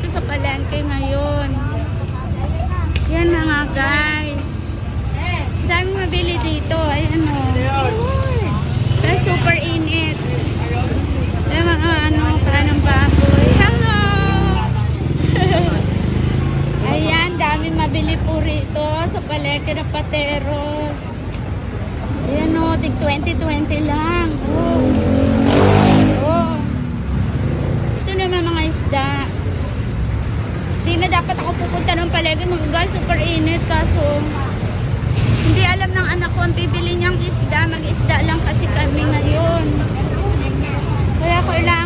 dito sa palengke ngayon. Yan mga guys. Daming mabili dito. Ayan o. Kaya super init. Ayan mga kanang baboy. Hello! Ayan, daming mabili po rito sa palengke ng Pateros. Ayan o, tig 20-20 lang. Oh. Ito naman mga isda. Hindi na dapat ako pupunta ng palengke mga guys, super init. Kaso, hindi alam ng anak ko ang bibili niyang isda. Mag-isda lang kasi kami ngayon. Kaya kailangan